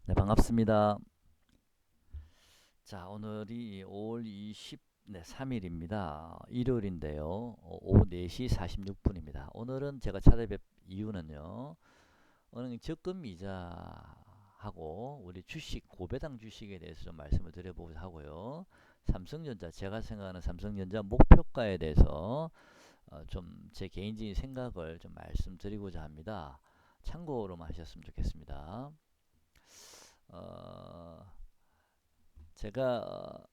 네, 반갑습니다. 자, 오늘이 5월 3일입니다. 일요일인데요. 오후 4시 46분입니다. 오늘은 제가 찾아뵐 이유는요. 은행 적금 이자하고 우리 주식, 고배당 주식에 대해서 좀 말씀을 드려보고자 하고요. 삼성전자, 제가 생각하는 삼성전자 목표가에 대해서 좀 제 개인적인 생각을 좀 말씀드리고자 합니다. 참고로만 하셨으면 좋겠습니다. 어, 제가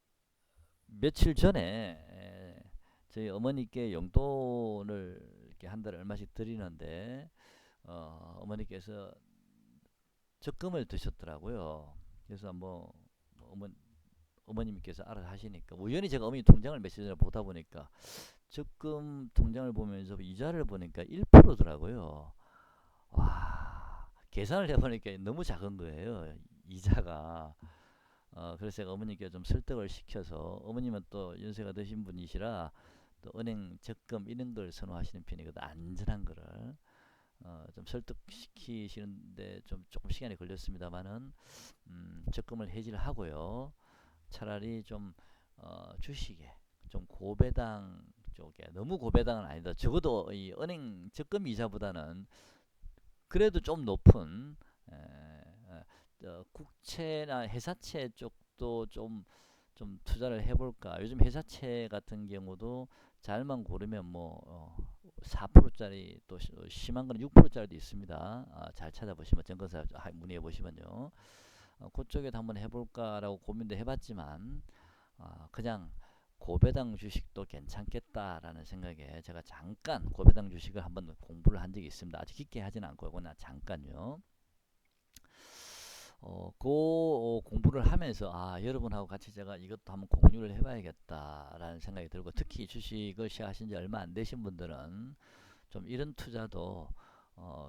며칠 전에 저희 어머니께 용돈을 이렇게 한 달에 얼마씩 드리는데 어머니께서 적금을 드셨더라고요. 그래서 뭐 어머님께서 알아서 하시니까 우연히 제가 어머니 통장을 며칠 전에 보다 보니까 적금 통장을 보면서 이자를 보니까 1%더라고요. 와, 계산을 해보니까 너무 작은 거예요. 이자가. 그래서 제가 어머니께 좀 설득을 시켜서, 어머님은 또 연세가 드신 분이시라 또 은행 적금 이런 걸 선호하시는 편이거든. 안전한 거를 좀 설득시키시는데 좀 조금 시간이 걸렸습니다만은 적금을 해지를 하고요. 차라리 좀 주식에 좀 고배당 쪽에, 너무 고배당은 아니다, 적어도 이 은행 적금 이자보다는 그래도 좀 높은 국채나 회사채 쪽도 좀 투자를 해볼까. 요즘 회사채 같은 경우도 잘만 고르면 뭐 4%짜리 또 심한 거는 6%짜리도 있습니다. 잘 찾아보시면 증권사 문의해 보시면요. 그쪽에도 한번 해볼까라고 고민도 해봤지만 그냥 고배당 주식도 괜찮겠다라는 생각에 제가 잠깐 고배당 주식을 한번 공부를 한 적이 있습니다. 아주 깊게 하지는 않고 그냥 잠깐요. 공부를 하면서 여러분하고 같이 제가 이것도 한번 공유를 해봐야겠다라는 생각이 들고, 특히 주식을 시작하신 지 얼마 안 되신 분들은 좀 이런 투자도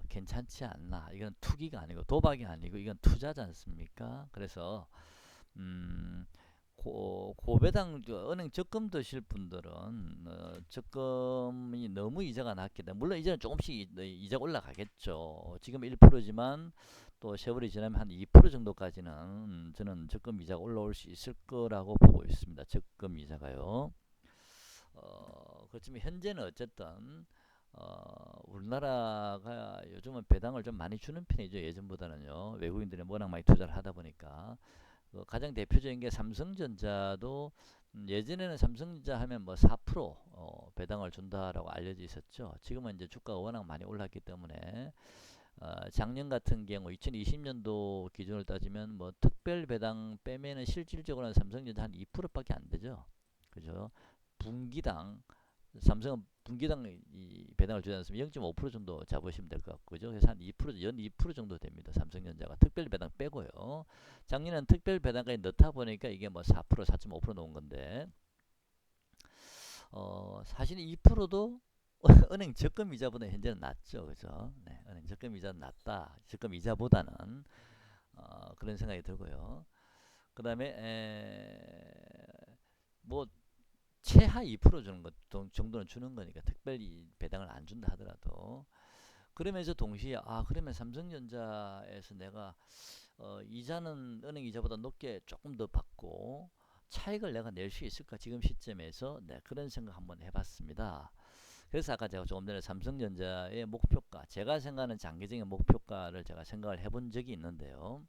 괜찮지 않나. 이건 투기가 아니고 도박이 아니고 이건 투자지 않습니까? 그래서 음, 고배당 은행 적금 드실 분들은 적금이 너무 이자가 낮기 때문에, 물론 이제는 조금씩 이자가 올라가겠죠. 지금 1%지만 또 세월이 지나면 한 2% 정도까지는 저는 적금 이자가 올라올 수 있을 거라고 보고 있습니다. 적금 이자가요. 그렇지만 현재는 어쨌든 우리나라가 요즘은 배당을 좀 많이 주는 편이죠. 예전보다는요. 외국인들이 워낙 많이 투자를 하다 보니까. 가장 대표적인 게 삼성전자도, 예전에는 삼성전자 하면 뭐 4% 배당을 준다라고 알려져 있었죠. 지금은 이제 주가가 워낙 많이 올랐기 때문에 작년 같은 경우 2020년도 기준을 따지면 뭐 특별 배당 빼면은 실질적으로는 삼성전자 한 2%밖에 안 되죠. 그죠? 분기당, 삼성은 분기당 이 배당을 주지 않으면 0.5% 정도 잡으시면 될 것 같고, 그죠? 그래서 한 2%, 연 2% 정도 됩니다. 삼성전자가 특별 배당 빼고요. 작년엔 특별 배당까지 넣다 보니까 이게 뭐 4%, 4.5% 나온 건데, 사실 2%도 은행 적금 이자보다 현재는 낮죠, 그죠? 네, 은행 적금 이자는 낮다. 적금 이자보다는 그런 생각이 들고요. 그다음에 뭐 최하 2% 주는 것 정도는 주는 거니까 특별히 배당을 안 준다 하더라도, 그러면서 동시에 그러면 삼성전자에서 내가 이자는 은행 이자보다 높게 조금 더 받고 차익을 내가 낼 수 있을까, 지금 시점에서. 네, 그런 생각 한번 해봤습니다. 그래서 아까 제가 조금 전에 삼성전자의 목표가, 제가 생각하는 장기적인 목표가를 제가 생각을 해본 적이 있는데요.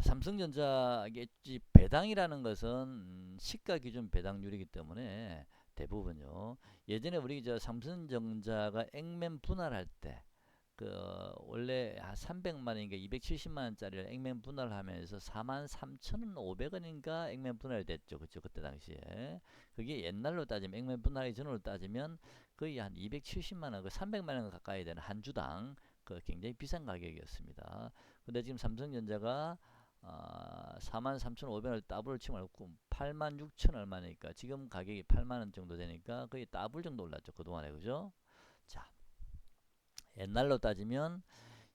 삼성전자의 배당이라는 것은 시가 기준 배당률이기 때문에 대부분요. 예전에 우리 저 삼성전자가 액면 분할할 때 원래 한 300만 원인가 270만 원짜리를 액면 분할하면서 43,500원인가 액면 분할이 됐죠. 그쵸? 그때 당시에. 그게 옛날로 따지면, 액면 분할이 전으로 따지면 거의 한 270만 원, 그 300만 원 가까이 되는 한 주당 굉장히 비싼 가격이었습니다. 근데 지금 삼성전자가 43,500원을 더블을 치면 86,000 얼마니까 지금 가격이 8만 원 정도 되니까 거의 더블 정도 올랐죠. 그동안에. 그죠? 자, 옛날로 따지면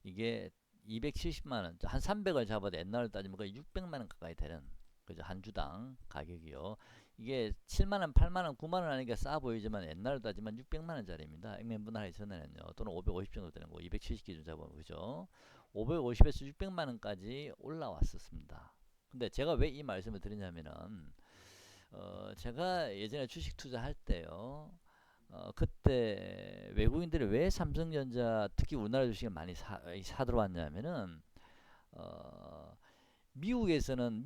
이게 270만 원, 한 300을 잡아도 옛날로 따지면 거의 600만 원 가까이 되는, 그죠? 한 주당 가격이요. 이게 7만 원, 8만 원, 9만 원 하니까 싸 보이지만 옛날로 따지면 600만 원짜리입니다. 액면 분할하기 전에는요. 또는 550 정도 되는 거, 270 기준 잡으면. 그죠? 550에서 600만 원까지 올라왔었습니다. 근데 제가 왜 이 말씀을 드리냐면은 제가 예전에 주식 투자할 때요. 그때 외국인들이 왜 삼성전자 특히 우리나라 주식을 많이 사들어왔냐면은 어, 미국에서는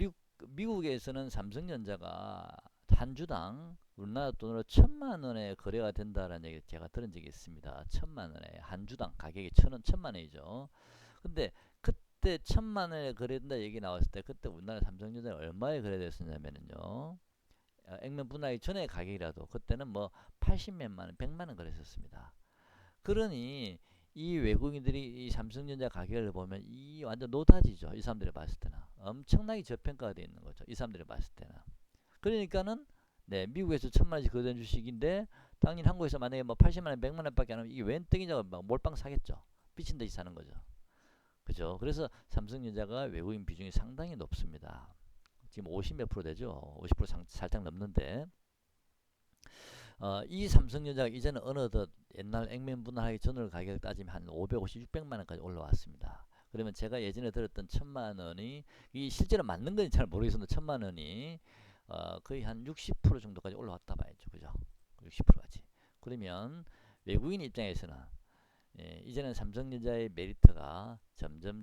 삼성전자가 한 주당 우리나라 돈으로 1,000만 원에 거래가 된다라는 얘기 제가 들은 적이 있습니다. 1,000만 원에 한 주당 가격이 1,000원, 1,000만 원이죠. 근데 그때 1,000만 원에 거래된다 얘기 나왔을 때 그때 우리나라 삼성전자 얼마에 거래됐었냐면요. 액면 분할이 전에 가격이라도 그때는 뭐 80몇만 원, 100만 원 그랬었습니다. 그러니 이 외국인들이 이 삼성전자 가격을 보면 이 완전 노다지죠. 이 사람들이 봤을 때는 엄청나게 저평가가 되어 있는 거죠. 이 사람들이 봤을 때는. 그러니까는 네, 미국에서 1,000만 원씩 거래된 주식인데 당연히 한국에서 만약에 뭐 80만 원, 100만 원밖에 안 하면 이게 웬 떡이냐고 막 몰빵 사겠죠. 미친 듯이 사는 거죠. 그죠? 그래서 삼성전자가 외국인 비중이 상당히 높습니다. 지금 50 몇 프로 되죠. 50% 살짝 넘는데 이 삼성전자가 이제는 어느덧 옛날 액면 분할하기 전을 가격 따지면 한 550, 600만 원까지 올라왔습니다. 그러면 제가 예전에 들었던 1,000만 원이 이 실제로 맞는 건지 잘 모르겠는데 1,000만 원이 거의 한 60% 정도까지 올라왔다 봐야죠. 그죠? 60%까지. 그러면 외국인 입장에서는 이제는 삼성전자의 메리트가 점점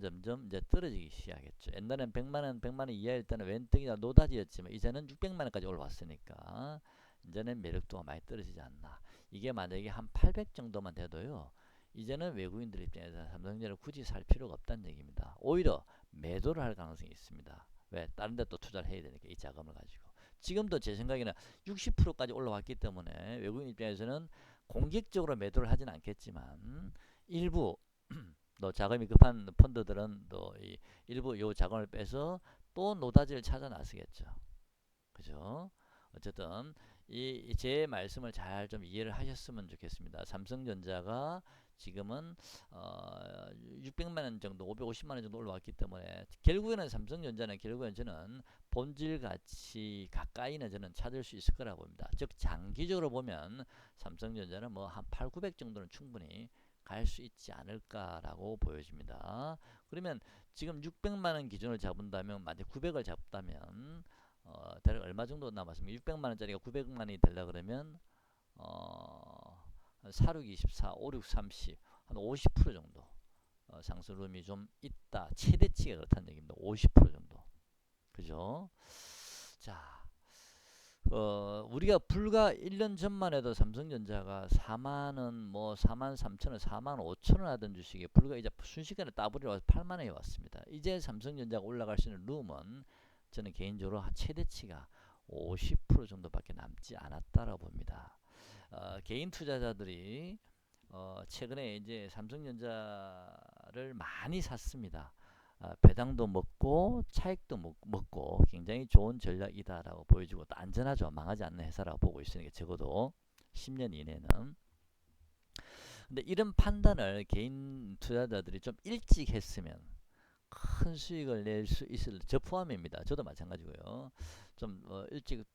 이제 떨어지기 시작했죠. 옛날엔 100만 원, 100만 원 이하일 때는 웬떡이나 노다지였지만 이제는 600만 원까지 올라왔으니까 이제는 매력도가 많이 떨어지지 않나. 이게 만약에 한 800 정도만 돼도요. 이제는 외국인들 입장에서 삼성전자를 굳이 살 필요가 없다는 얘기입니다. 오히려 매도를 할 가능성이 있습니다. 왜? 다른 데 또 투자를 해야 되니까 이 자금을 가지고. 지금도 제 생각에는 60%까지 올라왔기 때문에 외국인 입장에서는 공격적으로 매도를 하진 않겠지만 일부 또 자금이 급한 펀드들은 또 일부 요 자금을 빼서 또 노다지를 찾아 나서겠죠. 그죠? 어쨌든 이 제 말씀을 잘 좀 이해를 하셨으면 좋겠습니다. 삼성전자가 지금은 600만 원 정도, 550만 원 정도 올라왔기 때문에 결국에는 삼성전자는 결국에는 저는 본질 가치 가까이는 저는 찾을 수 있을 거라고 봅니다. 즉 장기적으로 보면 삼성전자는 뭐 한 8, 900 정도는 충분히 갈 수 있지 않을까라고 보여집니다. 그러면 지금 600만 원 기준을 잡은다면 만약 900을 잡다면 대략 얼마 정도 남았습니까? 600만 원짜리가 900만 원이 되려 그러면 4, 6, 24, 5, 6, 30, 한 50% 정도 상승룸이 좀 있다. 최대치가 그렇다는 얘기입니다. 50% 정도. 그죠? 자, 우리가 불과 1년 전만 해도 삼성전자가 4만원, 뭐 4만 3천원, 4만 5천원 하던 주식이 불과 이제 순식간에 따블이 와서 8만원에 왔습니다. 이제 삼성전자가 올라갈 수 있는 룸은 저는 개인적으로 최대치가 50% 정도밖에 남지 않았다라고 봅니다. 개인 투자자들이 최근에 이제 삼성전자를 많이 샀습니다. 배당도 먹고 차익도 먹고 굉장히 좋은 전략이다라고 보여지고 또 안전하죠. 망하지 않는 회사라고 보고 있으니까 적어도 10년 이내는. 근데 이런 판단을 개인 투자자들이 좀 일찍 했으면 큰 수익을 낼 수 있을, 저 포함입니다. 저도 마찬가지고요. 좀 일찍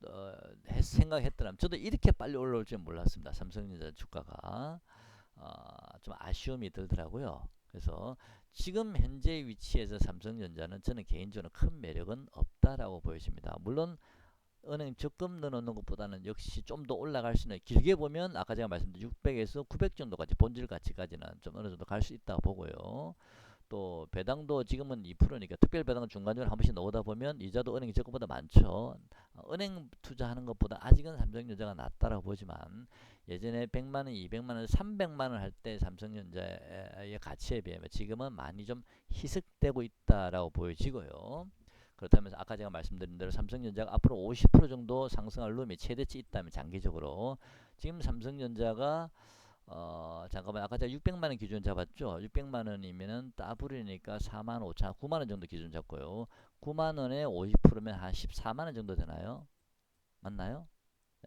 생각했더라면 저도 이렇게 빨리 올라올 줄 몰랐습니다. 삼성전자 주가가 좀 아쉬움이 들더라고요. 그래서 지금 현재 위치에서 삼성전자는 저는 개인적으로 큰 매력은 없다라고 보여집니다. 물론 은행 적금 넣어놓는 것보다는 역시 좀 더 올라갈 수 있는, 길게 보면 아까 제가 말씀드린 600에서 900 정도까지 본질 가치까지는 좀 어느 정도 갈 수 있다 보고요. 또 배당도 지금은 2%니까 특별 배당은 중간중간 한 번씩 넣어다 보면 이자도 은행이 적금보다 많죠. 은행 투자하는 것보다 아직은 삼성전자가 낫다라고 보지만 예전에 100만원, 200만원, 300만원 할 때 삼성전자의 가치에 비하면 지금은 많이 좀 희석되고 있다라고 보여지고요. 그렇다면 아까 제가 말씀드린 대로 삼성전자가 앞으로 50% 정도 상승할 룸이 최대치 있다면 장기적으로 지금 삼성전자가 잠깐만 아까 제가 600만원 기준 잡았죠. 600만원이면은 따블이니까 4만 5천 9만원 정도 기준 잡고요. 9만원에 50%면 한 14만원 정도 되나요? 맞나요?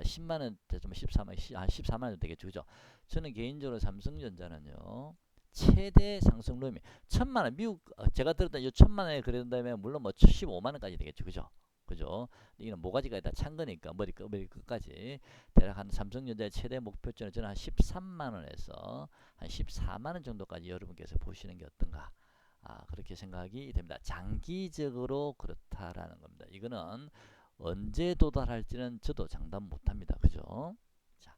10만원 되면 14만원, 한 14만원 되겠죠. 그죠? 저는 개인적으로 삼성전자는요. 최대 상승룸이 1,000만원, 미국 제가 들었던 이 1,000만원에 그런다면 물론 뭐 75만원까지 되겠죠. 그죠? 그죠? 이는 모가지가 다 찬 거니까 머리 끝까지 대략 한 삼성전자의 최대 목표점은 저는 한 13만원에서 한 14만원 정도까지 여러분께서 보시는 게 어떤가 그렇게 생각이 됩니다. 장기적으로 그렇다라는 겁니다. 이거는 언제 도달할지는 저도 장담 못합니다. 그죠? 자,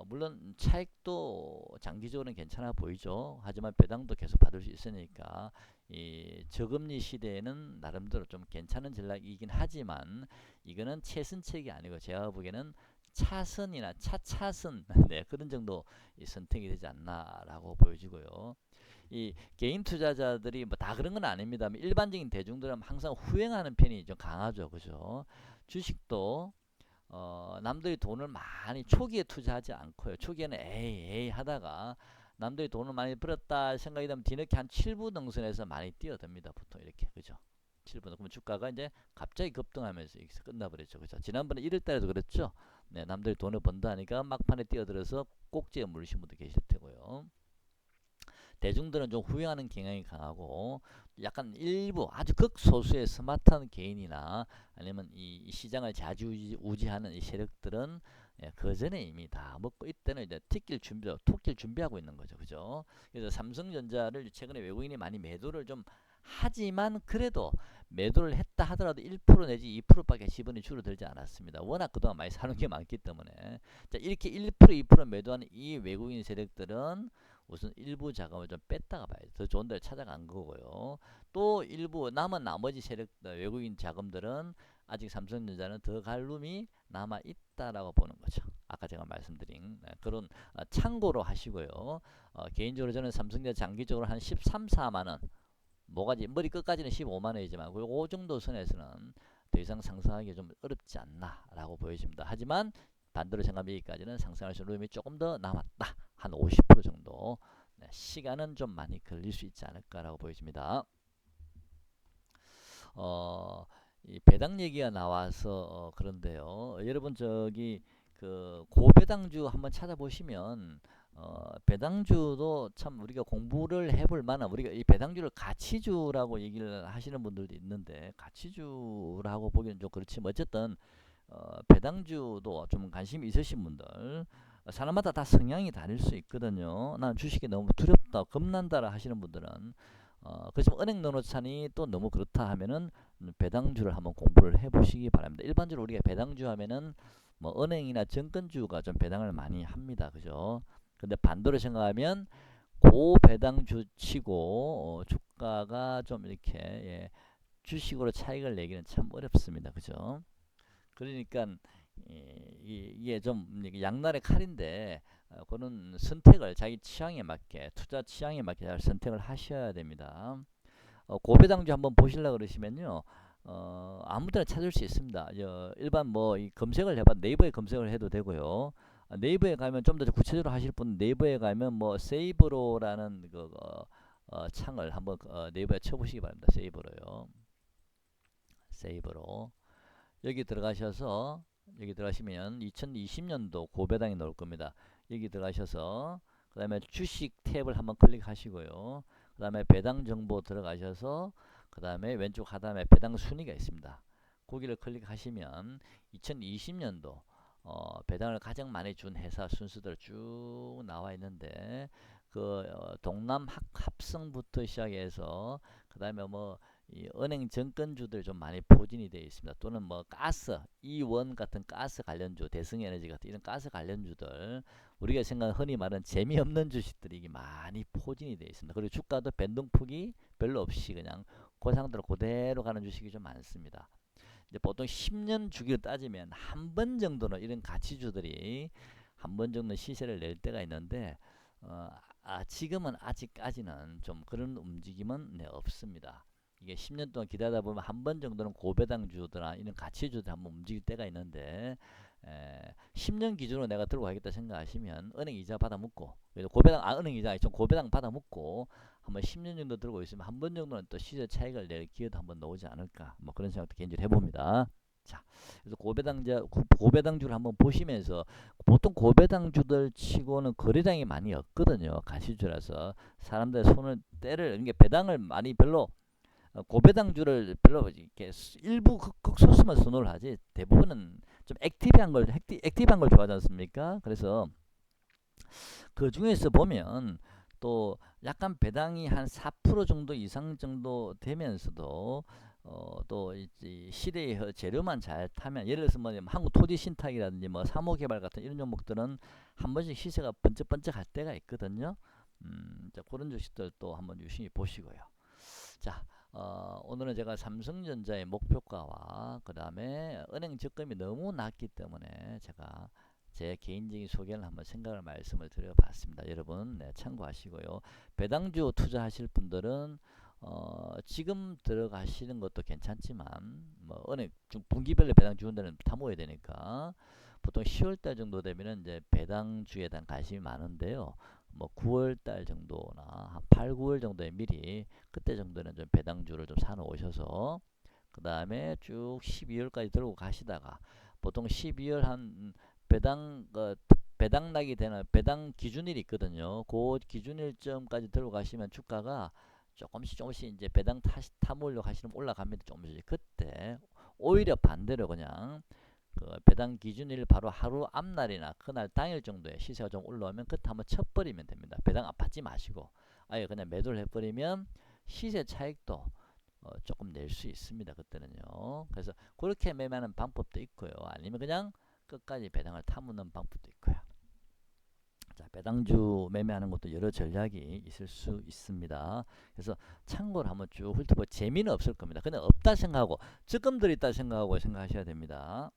물론 차익도 장기적으로는 괜찮아 보이죠. 하지만 배당도 계속 받을 수 있으니까 이 저금리 시대에는 나름대로 좀 괜찮은 전략이긴 하지만 이거는 최선책이 아니고 제가 보기에는 차선이나 차차선 네, 그런 정도 선택이 되지 않나라고 보여지고요. 이 개인 투자자들이 뭐 다 그런 건 아닙니다만 일반적인 대중들은 항상 후행하는 편이 좀 강하죠. 그죠? 주식도 남들이 돈을 많이 초기에 투자하지 않고요. 초기에는 에이 하다가 남들이 돈을 많이 벌었다 생각이 되면 뒤늦게 한 7부 능선에서 많이 뛰어듭니다. 보통 이렇게. 그죠? 7분. 그러면 주가가 이제 갑자기 급등하면서 여기서 끝나버렸죠. 그죠? 지난번에 1월 달에도 그랬죠. 네, 남들이 돈을 번다 하니까 막판에 뛰어들어서 꼭지에 물리신 분도 계실 테고요. 대중들은 좀 후회하는 경향이 강하고 약간 일부 아주 극소수의 스마트한 개인이나 아니면 이 시장을 좌지우지하는 이 세력들은 그 전에 이미 다 먹고 이때는 이제 토끼를 준비하고 있는 거죠. 그죠? 그래서 삼성전자를 최근에 외국인이 많이 매도를 좀 하지만 그래도 매도를 했다 하더라도 1% 내지 2%밖에 지분이 줄어들지 않았습니다. 워낙 그동안 많이 사는 게 많기 때문에. 자, 이렇게 1% 2% 매도하는 이 외국인 세력들은 우선 일부 자금을 좀 뺐다가 봐야죠. 더 좋은 데를 찾아간 거고요. 또 일부 남은 나머지 세력 외국인 자금들은 아직 삼성전자는 더 갈 룸이 남아 있다라고 보는 거죠. 아까 제가 말씀드린 그런 참고로 하시고요. 개인적으로 저는 삼성전자 장기적으로 한 13, 4만 원 뭐가지 머리 끝까지는 15만 원이지만 그 정도 선에서는 더 이상 상승하기 좀 어렵지 않나라고 보여집니다. 하지만 반대로 생각하면 여기까지는 상승할 수 있는 룸이 조금 더 남았다. 한 50% 정도. 네, 시간은 좀 많이 걸릴 수 있지 않을까라고 보여집니다. 이 배당 얘기가 나와서 그런데요. 여러분 저기 그 고배당주 한번 찾아보시면 배당주도 참 우리가 공부를 해볼 만한 우리가 이 배당주를 가치주라고 얘기를 하시는 분들도 있는데 가치주라고 보기는 좀 그렇지만 어쨌든 배당주도 좀 관심이 있으신 분들 사람마다 다 성향이 다를 수 있거든요. 난 주식이 너무 두렵다 겁난다 하시는 분들은 그렇지만 은행 노노찬이 또 너무 그렇다 하면은 배당주를 한번 공부를 해보시기 바랍니다. 일반적으로 우리가 배당주 하면은 뭐 은행이나 증권주가 좀 배당을 많이 합니다. 그죠? 근데 반대로 생각하면 고배당주 치고 주가가 좀 이렇게 주식으로 차익을 내기는 참 어렵습니다. 그죠? 그러니까 이게 좀 양날의 칼인데 그런 선택을 자기 취향에 맞게 투자 취향에 맞게 잘 선택을 하셔야 됩니다. 고배당주 한번 보시려고 그러시면요. 아무데나 찾을 수 있습니다. 일반 뭐 이 검색을 해봐 네이버에 검색을 해도 되고요. 네이버에 가면 좀 더 구체적으로 하실 분 네이버에 가면 뭐 세이브로라는 그 창을 한번 네이버에 쳐보시기 바랍니다. 세이브로요. 세이브로 여기 들어가셔서 여기 들어가시면 2020년도 고배당이 나올 겁니다. 여기 들어가셔서 그 다음에 주식 탭을 한번 클릭하시고요. 그 다음에 배당 정보 들어가셔서 그 다음에 왼쪽 하단에 배당 순위가 있습니다. 거기를 클릭하시면 2020년도 배당을 가장 많이 준 회사 순서들 쭉 나와 있는데 그 동남 합성부터 시작해서 그 다음에 뭐 이 은행 증권주들 좀 많이 포진이 되어 있습니다. 또는 뭐 가스, 이원 같은 가스 관련주, 대성에너지 같은 이런 가스 관련주들 우리가 생각하는 흔히 말하는 재미없는 주식들이 이게 많이 포진이 되어 있습니다. 그리고 주가도 변동폭이 별로 없이 그냥 그 상태로 그대로 가는 주식이 좀 많습니다. 이제 보통 10년 주기로 따지면 한 번 정도는 이런 가치주들이 한 번 정도 시세를 낼 때가 있는데 지금은 아직까지는 좀 그런 움직임은 없습니다. 이게 10년 동안 기다리다 보면 한 번 정도는 고배당주들이나 이런 가치주들 한번 움직일 때가 있는데 10년 기준으로 내가 들고 가겠다 생각하시면 은행 이자 받아 묻고 은행 이자 좀 고배당 받아 묻고 한번 10년 정도 들고 있으면 한 번 정도는 또 시세 차익을 낼 기회도 한번 나오지 않을까 뭐 그런 생각도 개인적으로 해봅니다. 자, 그래서 고배당주를 한번 보시면서 보통 고배당주들 치고는 거래량이 많이 없거든요. 가시주라서 사람들 손을 그러니까 배당을 많이 별로 고배당주를 별로 이렇게 일부 극소수만 선호를 하지 대부분은 좀 액티브한 걸 좋아하지 않습니까? 그래서 그 중에서 보면 또 약간 배당이 한 4% 정도 이상 정도 되면서도 또 이 시대의 재료만 잘 타면, 예를 들어서 뭐 한국 토지 신탁이라든지 뭐 사모개발 같은 이런 종목들은 한 번씩 시세가 번쩍번쩍 할 때가 있거든요. 자, 그런 주식들도 한번 유심히 보시고요. 자, 오늘은 제가 삼성전자의 목표가와 그 다음에 은행 적금이 너무 낮기 때문에 제가 제 개인적인 소견을 한번 생각을 말씀을 드려봤습니다. 여러분, 네, 참고하시고요. 배당주 투자하실 분들은 지금 들어가시는 것도 괜찮지만 뭐 은행 분기별로 배당 주는 데는 다 모여야 되니까 보통 10월달 정도 되면은 이제 배당주에 대한 관심이 많은데요. 뭐 9월달 정도나 한 8, 9월 정도에 미리 그때 정도는 좀 배당주를 좀 사놓으셔서 그 다음에 쭉 12월까지 들고 가시다가 보통 12월 한 배당 낙이 되는 배당 기준일이 있거든요. 그 기준일점까지 들고 가시면 주가가 조금씩 이제 배당 타모으려고 하시면 올라갑니다. 조금씩. 그때 오히려 반대로 그냥 그 배당 기준일 바로 하루 앞날이나 그날 당일 정도에 시세가 좀 올라오면 그때 한번 쳐버리면 됩니다. 배당 받지 마시고 아예 그냥 매도를 해버리면 시세 차익도 조금 낼 수 있습니다. 그때는요. 그래서 그렇게 매매하는 방법도 있고요. 아니면 그냥 끝까지 배당을 타무는 방법도 있고요. 자, 배당주 매매하는 것도 여러 전략이 있을 수 있습니다. 그래서 참고로 한번 쭉 훑어보. 재미는 없을 겁니다. 그냥 없다 생각하고 적금들이 있다 생각하고 생각하셔야 됩니다.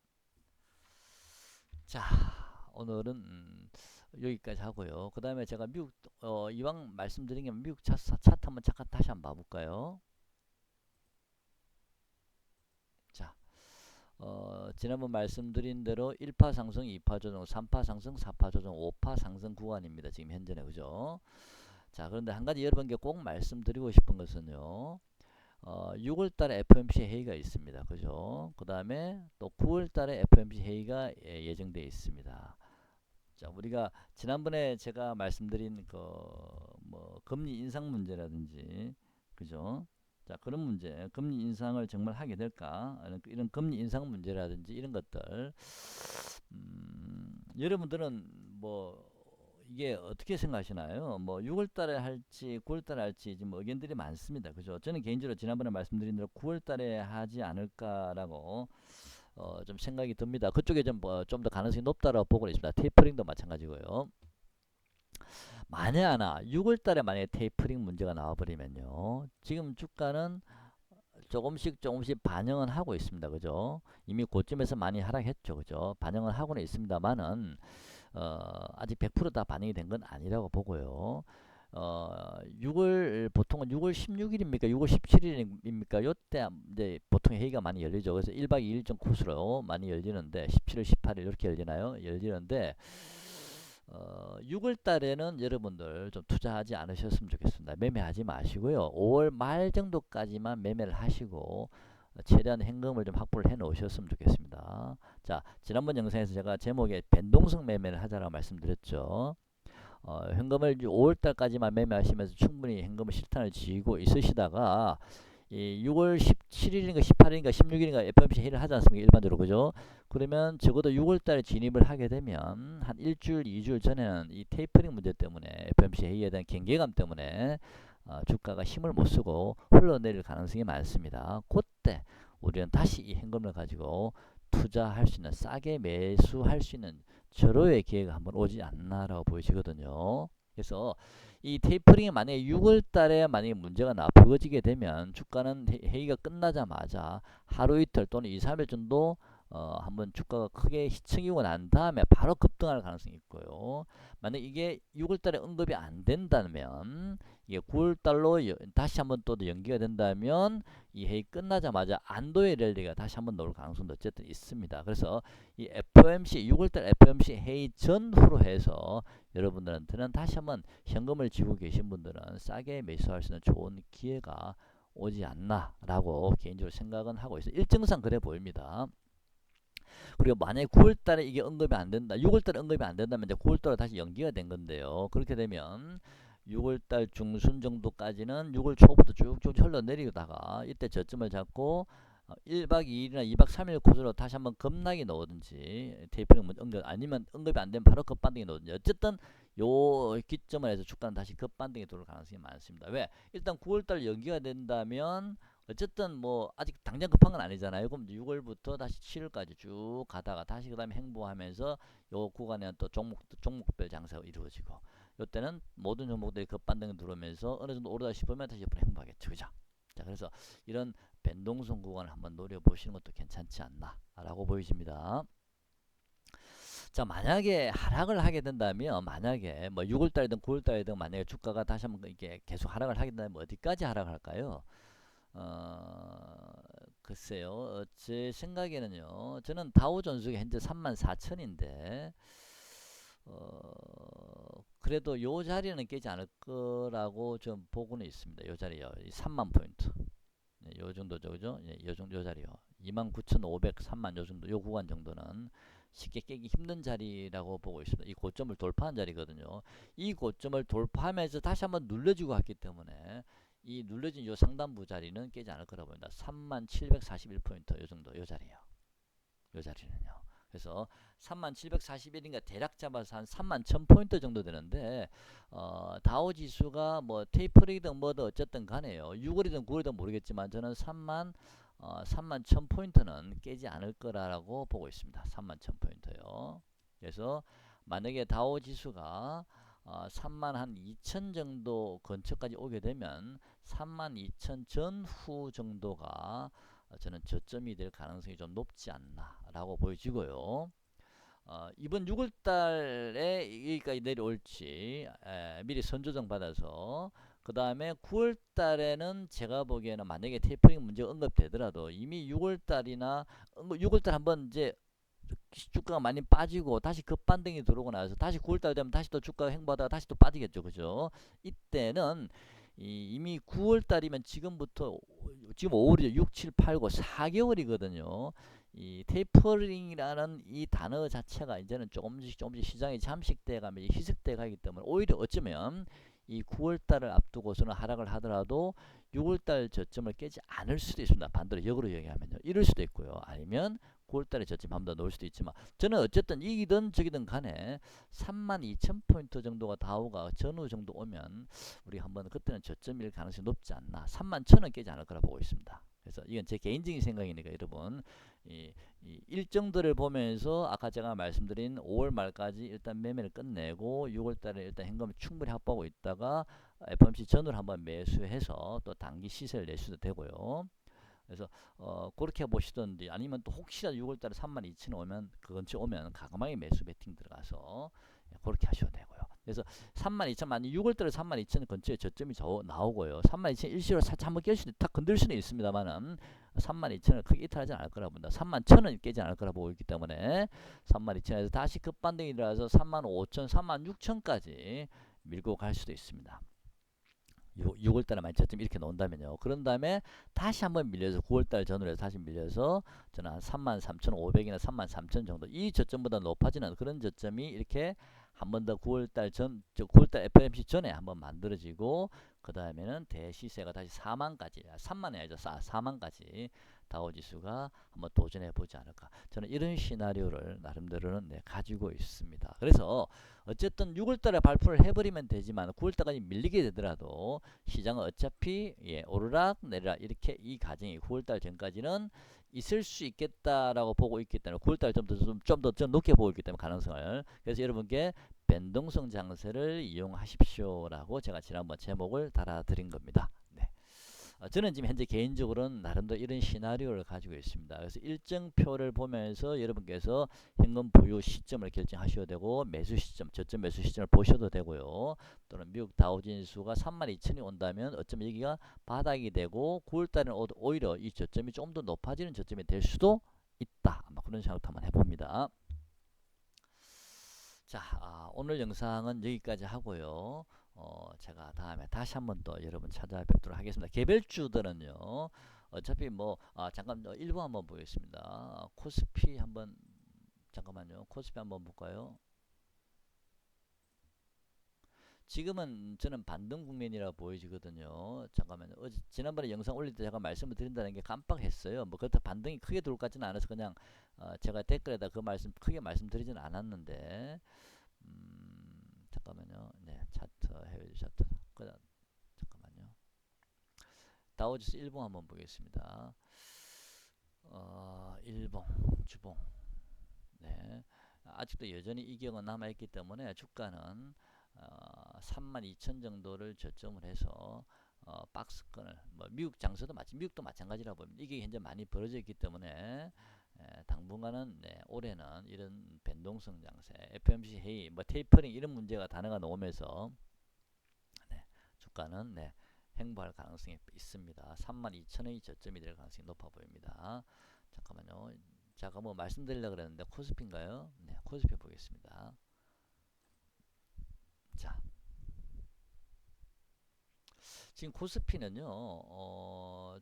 자, 오늘은 여기까지 하고요. 그 다음에 제가 미국 이왕 말씀드린 게 미국 차트 한번 잠깐 다시 한번 봐볼까요? 자, 지난번 말씀드린 대로 1파 상승, 2파 조정, 3파 상승, 4파 조정, 5파 상승 구간입니다. 지금 현재는. 그죠? 자, 그런데 한 가지 여러분께 꼭 말씀드리고 싶은 것은요. 6월 달에 FOMC 회의가 있습니다. 그죠? 그 다음에 또 9월 달에 FOMC 회의가 예정되어 있습니다. 자, 우리가 지난번에 제가 말씀드린 그 뭐 금리 인상 문제라든지, 그죠? 자, 그런 문제, 금리 인상을 정말 하게 될까? 이런 금리 인상 문제라든지 이런 것들, 여러분들은 뭐 이게 어떻게 생각하시나요? 뭐 6월 달에 할지 9월 달에 할지 지금 의견들이 많습니다. 그죠? 저는 개인적으로 지난번에 말씀드린 대로 9월 달에 하지 않을까라고 좀 생각이 듭니다. 그쪽에 좀 더 가능성이 높다라고 보고 있습니다. 테이퍼링도 마찬가지고요. 만에 하나 6월 달에 만약에 테이퍼링 문제가 나와버리면요. 지금 주가는 조금씩 반영은 하고 있습니다. 그죠? 이미 고점에서 많이 하락했죠. 그죠? 반영은 하고는 있습니다만은 아직 100% 다 반영이 된 건 아니라고 보고요. 6월 보통은 6월 16일입니까? 6월 17일입니까? 요때 이제 보통 회의가 많이 열리죠. 그래서 1박 2일정 코스로 많이 열리는데 17일, 18일 이렇게 열리나요? 열리는데 6월 달에는 여러분들 좀 투자하지 않으셨으면 좋겠습니다. 매매하지 마시고요. 5월 말 정도까지만 매매를 하시고 최대한 현금을 좀 확보를 해 놓으셨으면 좋겠습니다. 자, 지난번 영상에서 제가 제목에 변동성 매매를 하자라고 말씀드렸죠. 현금을 5월 달까지만 매매하시면서 충분히 현금을 실탄을 쥐고 있으시다가 이 6월 17일인가 18일인가 16일인가 FOMC 회의를 하지 않습니까? 일반적으로. 그죠? 그러면 적어도 6월 달에 진입을 하게 되면 한 일주일, 2주일 전에는 이 테이퍼링 문제 때문에 FOMC 회의에 대한 경계감 때문에 주가가 힘을 못 쓰고 흘러내릴 가능성이 많습니다. 그때 우리는 다시 이 현금을 가지고 투자할 수 있는, 싸게 매수할 수 있는 절호의 기회가 한번 오지 않나라고 보이시거든요. 그래서 이 테이퍼링이 만약에 6월 달에 만약에 문제가 불거지게 되면 주가는 회의가 끝나자마자 하루 이틀 또는 2, 3일 정도 한번 주가가 크게 히청이고 난 다음에 바로 급등할 가능성이 있고요. 만약 이게 6월 달에 언급이 안 된다면 이게 9월 달로 다시 한번 또 연기가 된다면 이 회의 끝나자마자 안도의 랠리가 다시 한번 나올 가능성도 어쨌든 있습니다. 그래서 이 FOMC 6월 달 FOMC 회의 전후로 해서 여러분들한테는 다시 한번 현금을 쥐고 계신 분들은 싸게 매수할 수 있는 좋은 기회가 오지 않나라고 개인적으로 생각은 하고 있어요. 일정상 그래 보입니다. 그리고 만약에 9월달에 이게 언급이 안 된다, 6월달에 언급이 안 된다면 이제 9월달에 다시 연기가 된 건데요. 그렇게 되면 6월달 중순 정도까지는 6월 초부터 쭉쭉 흘러내리다가 이때 저점을 잡고 1박 2일이나 2박 3일 코스로 다시 한번 급락이 나오든지 테이퍼링 언급 아니면 언급이 안 되면 바로 급반등이 나오든지 어쨌든 요 기점을 해서 주가는 다시 급반등이 돌 가능성이 많습니다. 왜? 일단 9월달 연기가 된다면 어쨌든 뭐 아직 당장 급한 건 아니잖아요. 그럼 6월부터 다시 7월까지 쭉 가다가 다시 그 다음에 행보하면서 요 구간에는 또 종목별 장사가 이루어지고 요때는 모든 종목들이 급반등이 들어오면서 어느 정도 오르다 싶으면 다시 옆으로 행보하겠죠. 그죠? 자, 그래서 이런 변동성 구간을 한번 노려보시는 것도 괜찮지 않나 라고 보여집니다. 자, 만약에 하락을 하게 된다면, 만약에 뭐 6월달이든 9월달이든 만약에 주가가 다시 한번 이게 계속 하락을 하게 된다면 어디까지 하락할까요? 글쎄요. 제 생각에는요. 저는 다우존스가 현재 34,000인데 그래도 요 자리는 깨지 않을 거라고 좀 보고는 있습니다. 요 자리요. 3만 포인트. 네, 요 정도죠. 그죠? 예, 요 자리요. 29,500, 3만 요 정도, 요 구간 정도는 쉽게 깨기 힘든 자리라고 보고 있습니다. 이 고점을 돌파한 자리거든요. 이 고점을 돌파하면서 다시 한번 눌러주고 갔기 때문에 이 눌러진 요 상단부 자리는 깨지 않을 거라고 봅니다. 3741포인트 요 정도 요 자리요. 요 자리는요. 그래서 3741인가 대략 잡아서 한 31,000포인트 정도 되는데 다우 지수가 뭐 테이퍼링이든 뭐든 어쨌든 간에요. 6월이든 9월이든 모르겠지만 저는 31,000포인트는 깨지 않을 거라고 보고 있습니다. 31,000포인트요. 그래서 만약에 다우 지수가 32,000 정도 근처까지 오게 되면 32,000 전후 정도가 저는 저점이 될 가능성이 좀 높지 않나라고 보여지고요. 이번 6월달에 여기까지 내려올지 미리 선조정 받아서 그 다음에 9월달에는 제가 보기에는 만약에 테이퍼링 문제가 언급되더라도 이미 6월달이나 6월달 한번 이제 주가가 많이 빠지고 다시 급반등이 들어오고 나서 다시 9월달 되면 다시 또 주가가 행보하다가 다시 또 빠지겠죠. 그죠? 이때는 이미 9월달이면 지금부터 지금 5월이죠. 6, 7, 8, 9, 4개월이거든요. 이 테이퍼링이라는 이 단어 자체가 이제는 조금씩 시장이 잠식돼 가면 희석돼 가기 때문에 오히려 어쩌면 이 9월달을 앞두고서는 하락을 하더라도 6월달 저점을 깨지 않을 수도 있습니다. 반대로 역으로 얘기하면요. 이럴 수도 있고요. 아니면 9월달에 저점 한 번 더 놓을 수도 있지만 저는 어쨌든 이기든 저기든 간에 32,000포인트 정도가 다우가 전후 정도 오면 우리 한번 그때는 저점일 가능성이 높지 않나. 31,000은 깨지 않을 거라 보고 있습니다. 그래서 이건 제 개인적인 생각이니까 여러분 이 일정들을 보면서 아까 제가 말씀드린 5월 말까지 일단 매매를 끝내고 6월 달에 일단 현금을 충분히 확보하고 있다가 FOMC 전후를 한번 매수해서 또 단기 시세를 내셔도 되고요. 그래서 그렇게 보시던지 아니면 또 혹시나 6월달에 32,000 오면 그 근처 오면 가감하게 매수 베팅 들어가서 그렇게 하셔도 되고요. 그래서 32,000 만약 6월달에 32,000 근처에 저점이 나오고요. 32,000 일시로 살짝 한번 깰 수도 딱 건들 수는 있습니다만은 32,000을 크게 이탈하지 않을 거라고 봅니다. 31,000은 깨지 않을 거라고 보고 있기 때문에 32,000에서 다시 급반등이 일어나서 35,000, 36,000까지 밀고 갈 수도 있습니다. 6월달에 만점점 이렇게 놓은다면요. 그런 다음에 다시 한번 밀려서 9월달 전후로 해서 다시 밀려서 저는 한 33,500이나 33,000 정도 이 저점보다 높아지는 그런 저점이 이렇게 한 번 더 9월달 FOMC 전에 한번 만들어지고 그 다음에는 대시세가 다시 4만까지 3만이 아니죠. 4만까지 다우지수가 한번 도전해 보지 않을까. 저는 이런 시나리오를 나름대로는 가지고 있습니다. 그래서 어쨌든 6월달에 발표를 해버리면 되지만 9월달까지 밀리게 되더라도 시장은 어차피 오르락 내리락 이렇게 이 가정이 9월달 전까지는 있을 수 있겠다라고 보고 있기 때문에 9월달 좀 더 높게 보고 있기 때문에 가능성을 그래서 여러분께 변동성 장세를 이용하십시오라고 제가 지난번 제목을 달아드린 겁니다. 네. 저는 지금 현재 개인적으로는 나름대로 이런 시나리오를 가지고 있습니다. 그래서 일정표를 보면서 여러분께서 현금 보유 시점을 결정하셔도 되고 매수 시점, 저점 매수 시점을 보셔도 되고요. 또는 미국 다우지수가 32,000이 온다면 어쩌면 여기가 바닥이 되고 9월달에는 오히려 이 저점이 좀 더 높아지는 저점이 될 수도 있다. 아마 그런 생각도 한번 해봅니다. 자, 오늘 영상은 여기까지 하고요. 제가 다음에 다시 한번 또 여러분 찾아뵙도록 하겠습니다. 개별주들은요. 어차피 뭐 잠깐 일부 한번 보겠습니다. 코스피 한번 잠깐만요. 코스피 한번 볼까요? 지금은 저는 반등 국면이라 보여지거든요. 잠깐만요. 지난번에 영상 올릴 때 제가 말씀을 드린다는 게 깜빡했어요. 뭐 그렇다 반등이 크게 들어올 것 같지는 않아서 그냥 제가 댓글에다 그 말씀 크게 말씀드리진 않았는데 잠깐만요. 잠깐만요. 네, 차트 해외 차트. 잠깐만요. 다우지수 일봉 한번 보겠습니다. 일봉 주봉. 네. 아직도 여전히 이격은 남아있기 때문에 주가는 32,000 정도를 저점을 해서 박스권을 미국 장세도 미국도 마찬가지라고 봅니다. 이게 현재 많이 벌어져 있기 때문에 당분간은 올해는 이런 변동성 장세, FOMC 회의, 테이퍼링 이런 문제가 단어가 나오면서 주가는 횡보할 가능성이 있습니다. 32,000원이 저점이 될 가능성이 높아 보입니다. 잠깐만요. 제가 뭐 말씀드리려고 그랬는데 코스피인가요? 네, 코스피 보겠습니다. 자, 지금 코스피는요,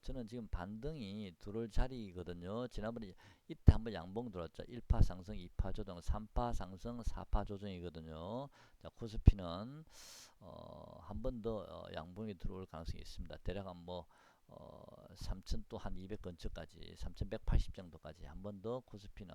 저는 지금 반등이 들어올 자리거든요. 지난번에 이때 한번 양봉 들었죠. 1파 상승, 2파 조정, 3파 상승, 4파 조정이거든요. 자, 코스피는 한 번 더 양봉이 들어올 가능성이 있습니다. 대략 한 3,000 또 한 200 근처까지 3,180 정도까지 한 번 더 코스피는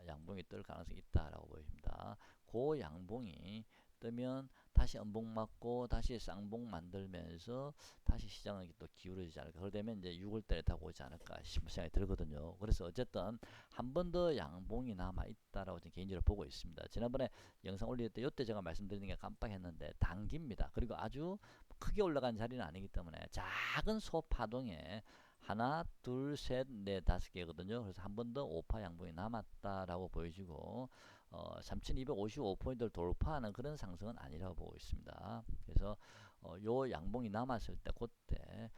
양봉이 뜰 가능성이 있다라고 보입니다. 그 양봉이 뜨면 다시 음봉 맞고 다시 쌍봉 만들면서 다시 시장이 또 기울어지지 않을까. 그러면 이제 6월달에 다 오지 않을까 싶은 생각이 들거든요. 그래서 어쨌든 한 번 더 양봉이 남아 있다라고 저는 개인적으로 보고 있습니다. 지난번에 영상 올릴 때 이때 제가 말씀드리는 게 깜빡했는데 단기입니다. 그리고 아주 크게 올라간 자리는 아니기 때문에 작은 소파동에 하나, 둘, 셋, 넷, 다섯 개거든요. 그래서 한 번 더 5파 양봉이 남았다라고 보여지고 3,255포인트를 돌파하는 그런 상승은 아니라고 보고 있습니다. 그래서 요 양봉이 남았을 때 그때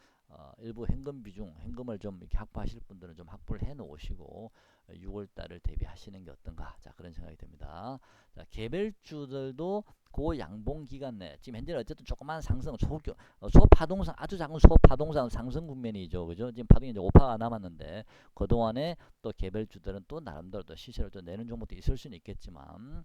일부 현금 비중, 현금을 좀 이렇게 확보하실 분들은 좀 확보를 해 놓으시고 6월달을 대비하시는 게 어떤가. 자, 그런 생각이 듭니다. 자, 개별주들도 그 양봉 기간 내 지금 현재는 어쨌든 조그만 상승, 소파동상, 아주 작은 소파동상 상승 국면이죠. 그죠? 지금 파동이 이제 5파가 남았는데 그동안에 또 개별주들은 또 나름대로 또 시세를 또 내는 종목도 있을 수는 있겠지만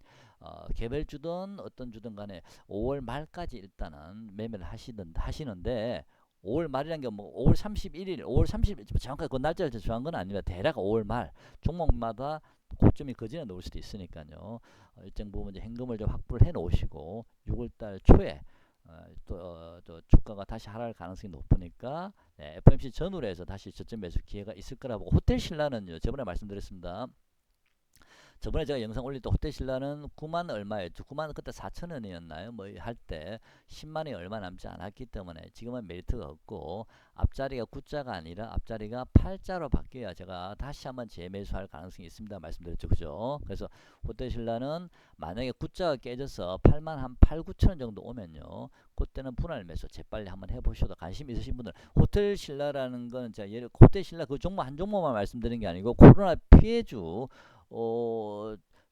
개별주든 어떤 주든 간에 5월 말까지 일단은 매매를 하시는데 5월 말이란 게 5월 31일, 5월 30일 정확하게 그 날짜를 정한 건 아닙니다. 대략 5월 말 종목마다 고점이 거진해 놓을 수도 있으니까요. 일정 부분 이제 현금을 좀 확보를 해 놓으시고 6월달 초에 또 주가가 다시 하락할 가능성이 높으니까 FOMC 전후로 해서 다시 저점 매수 기회가 있을 거라고 보고 호텔 신라는요. 저번에 말씀드렸습니다. 저번에 제가 영상 올릴 때 호텔 신라는 9만 얼마였죠. 9만 그때 4,000원이었나요? 뭐 할 때 10만이 얼마 남지 않았기 때문에 지금은 메리트가 없고 앞자리가 9자가 아니라 앞자리가 8자로 바뀌어야 제가 다시 한번 재매수할 가능성이 있습니다. 말씀드렸죠. 그죠? 그래서 호텔 신라는 만약에 9자가 깨져서 8만 한 8, 9천 원 정도 오면요. 그때는 분할 매수 재빨리 한번 해보셔도 관심 있으신 분들 호텔 신라라는 건 제가 호텔 신라 그 종목 한 종목만 말씀드린 게 아니고 코로나 피해주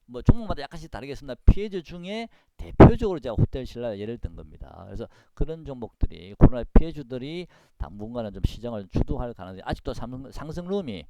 뭐 종목마다 약간씩 다르겠습니다. 피해주 중에 대표적으로 제가 호텔 신라 예를 든 겁니다. 그래서 그런 종목들이 코로나 피해주들이 당분간은 좀 시장을 주도할 가능성이 아직도 상승룸이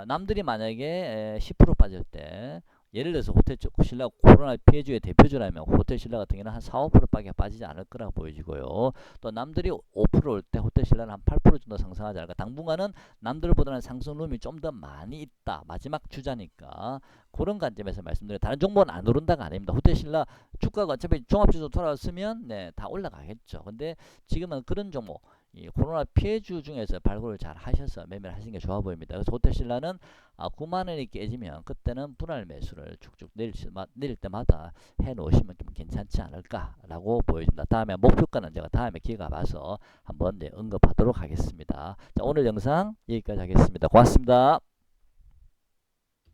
남들이 만약에 10% 빠질 때 예를 들어서 호텔 신라 코로나 피해주의 대표주라면 호텔 신라 같은 경우는 한 4, 5%밖에 빠지지 않을 거라고 보여지고요. 또 남들이 5% 올 때 호텔 신라는 한 8% 정도 상승하지 않을까. 당분간은 남들보다는 상승룸이 좀 더 많이 있다. 마지막 주자니까 그런 관점에서 말씀드려요. 다른 종목은 안 오른다가 아닙니다. 호텔 신라 주가가 어차피 종합지수 돌아왔으면 다 올라가겠죠. 근데 지금은 그런 종목 이 코로나 피해주 중에서 발굴을 잘 하셔서 매매를 하시는 게 좋아 보입니다. 그래서 호텔 신라는 9만 원이 깨지면 그때는 분할 매수를 쭉쭉 내릴 때마다 해 놓으시면 좀 괜찮지 않을까라고 보여집니다. 다음에 목표가는 제가 다음에 기회가 와서 한번 언급하도록 하겠습니다. 자, 오늘 영상 여기까지 하겠습니다. 고맙습니다.